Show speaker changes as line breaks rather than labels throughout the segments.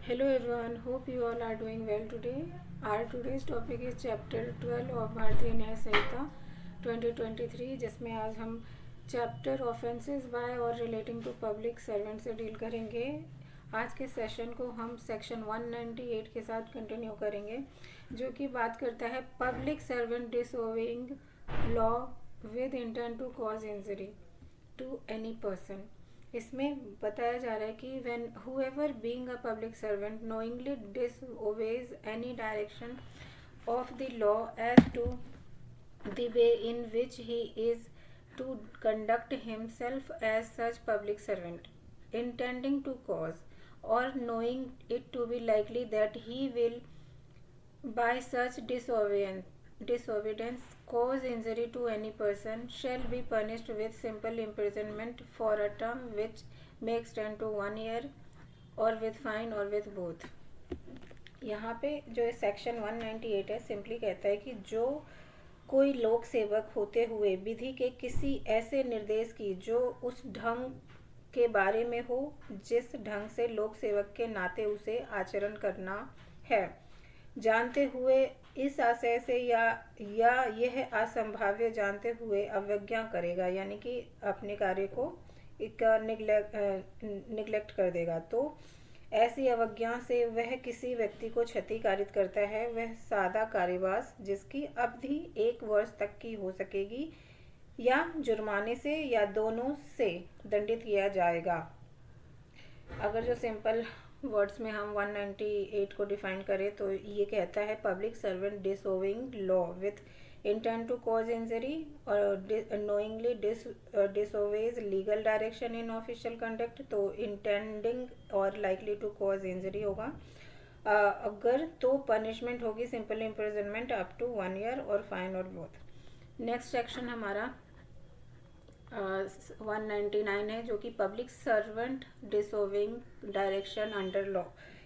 Hello everyone, hope you all are doing well today. Our today's topic is chapter 12 of भारतीय न्याय संहिता 2023 जिसमें आज हम चैप्टर ऑफेंसेस बाय और रिलेटिंग टू पब्लिक सर्वेंट से deal करेंगे। आज के सेशन को हम सेक्शन 198 के साथ कंटिन्यू करेंगे जो कि बात करता है public servant disobeying law with intent to cause injury to any person. इसमें बताया जा रहा है कि when whoever being a public servant knowingly disobeys any direction of the law as to the way in which he is to conduct himself as such public servant, intending to cause or knowing it to be likely that he will by such disobedience cause injury to any person shall be punished with simple imprisonment for a term which may extend to 1 year or with fine or with both। यहाँ पे जो section 198 है simply कहता है कि जो कोई लोक सेवक होते हुए विधि के किसी ऐसे निर्देश की जो उस ढंग के बारे में हो जिस ढंग से लोक सेवक के नाते उसे आचरण करना है, जानते हुए इस आशय से या यह असंभाव्य जानते हुए अवज्ञा करेगा, यानी कि अपने कार्य को निग्लेक्ट कर देगा, तो ऐसी अवज्ञा से वह किसी व्यक्ति को क्षतिकारित करता है। वह सादा कार्यवास जिसकी अवधि 1 वर्ष तक की हो सकेगी या जुर्माने से या दोनों से दंडित किया जाएगा। अगर जो सिंपल वर्ड्स में हम 198 को डिफाइन करें तो ये कहता है public servant disobeying law with intent to cause injury और knowingly disobeys legal direction in official conduct, तो इंटेंडिंग और लाइकली टू कॉज इंजरी होगा। अगर तो पनिशमेंट होगी simple imprisonment up to 1 year और फाइन और बोथ। नेक्स्ट सेक्शन हमारा 199 है जो कि public servant disobeying direction under law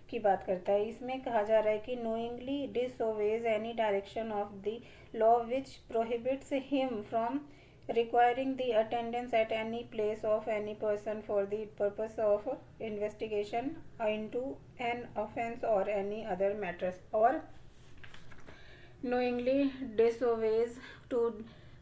की बात करता है। इसमें कहा जा रहा है कि knowingly डिसओबेज any direction of the law which prohibits him from requiring the attendance at any place of any person for the purpose of investigation into an offense or any other matters, or knowingly disobeys to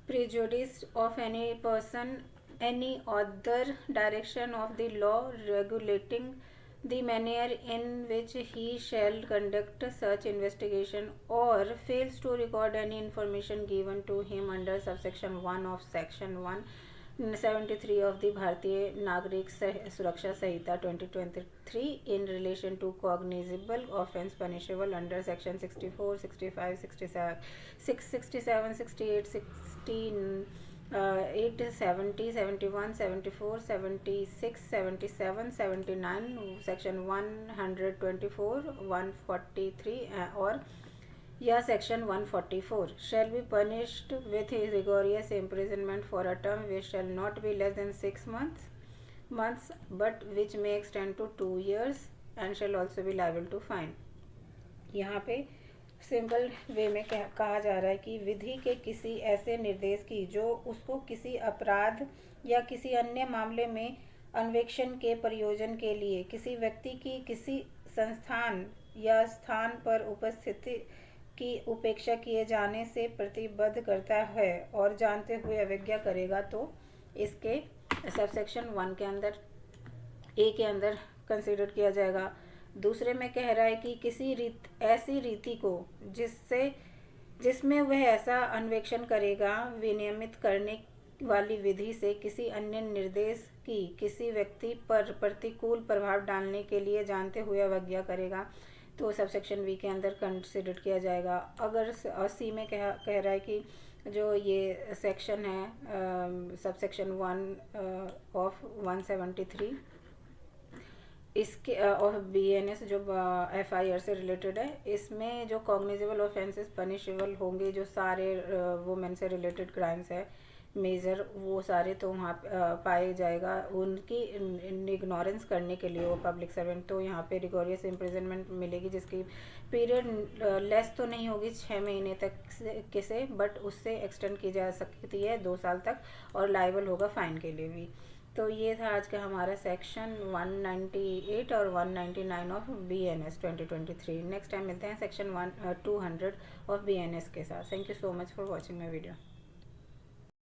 prejudice of any person any other direction of the law regulating the manner in which he shall conduct such investigation, or fails to record any information given to him under subsection 1 of section 173 of the भारतीय नागरिक सुरक्षा संहिता 2023 in relation to cognizable offence punishable under section 64, 65, 67, 67, 68, 16, 8, 70, 71, 74, 76, 77, 79, section 124, 143 और या section 144 shall be punished with rigorous imprisonment for a term which shall not be less than 6 months but which may extend to 2 years and shall also be liable to fine। यहाँ पे simple way में कहा जा रहा है कि विधि के किसी ऐसे निर्देश की जो उसको किसी अपराध या किसी अन्य मामले में अन्वेषण के प्रयोजन के लिए किसी व्यक्ति की किसी संस्थान या स्थान पर उपस्थिति की उपेक्षा किए जाने से प्रतिबद्ध करता है और जानते हुए अवज्ञा करेगा, तो इसके सबसेक्शन 1 के अंदर ए के अंदर कंसिडर किया जाएगा। दूसरे में कह रहा है कि किसी ऐसी रीति को जिसमें वह ऐसा अन्वेषण करेगा विनियमित करने वाली विधि से किसी अन्य निर्देश की किसी व्यक्ति पर प्रतिकूल प्रभाव डालने के लिए जानते हुए अवज्ञा करेगा, तो सबसेक्शन वी के अंदर कंसिडर किया जाएगा। अगर सी में कह रहा है कि जो ये सेक्शन है सबसेक्शन 1 ऑफ 173 इसके और BNS जो FIR से रिलेटेड है, इसमें जो कॉग्निजेबल ऑफेंसेस पनिशेबल होंगे जो सारे वुमेन से रिलेटेड क्राइम्स है मेजर वो सारे तो वहाँ पाए जाएगा उनकी इग्नोरेंस करने के लिए वो पब्लिक सर्वेंट, तो यहाँ पे रिगोरियस इम्प्रिजनमेंट मिलेगी जिसकी पीरियड लेस तो नहीं होगी 6 महीने तक से बट उससे एक्सटेंड की जा सकती है 2 साल तक और लाइबल होगा फाइन के लिए भी। तो ये था आज का हमारा सेक्शन 198 और 199 ऑफ BNS 2023। नेक्स्ट टाइम मिलते हैं सेक्शन 200 ऑफ BNS के साथ। Thank you so much for watching my video.